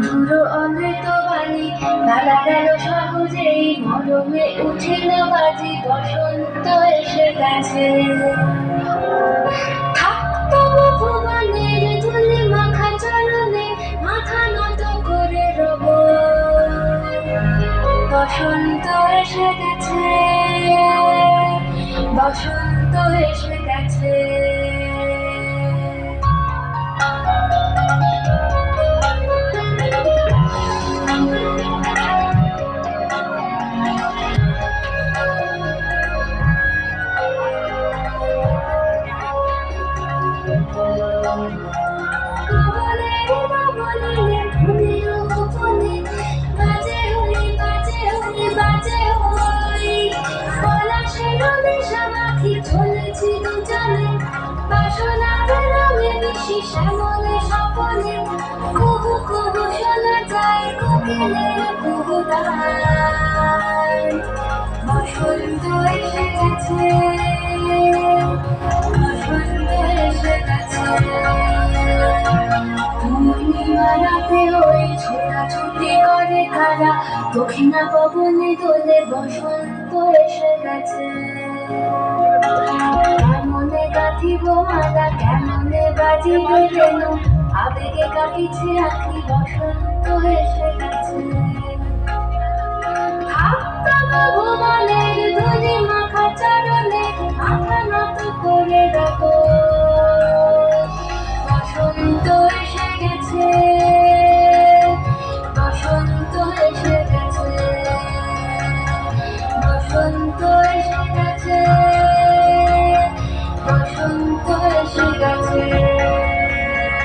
মধুর অমৃত বাণী বেলা গেল সহজেই মরমে উঠে না বাজি বসন্ত এসে গেছে থাকতো ভুবনের ধুলি মাখা চরণে মাথা নত করে রব বসন্ত এসে গেছে বসন্ত এসে গেছে শ্যামলে স্বপনে কুহু কুহু শোনা যায় কোকিলের কুহুতান বসন্ত এসে গেছে বসন্ত এসে গেছে পূর্ণিমা রাতে ওই ছোটাছুটি করে তারা দক্ষিণা পবনে দোলে বসন্ত এসে গেছে কেমনে গাঁথিব মালা কেমনে বাজিবে বেনু আবেগে কাঁপিছে আঁখি বসন্ত এসে গেছে থাকতাম ভুবনের ধুলি মাখা চরণে মাথা নত করে রাখো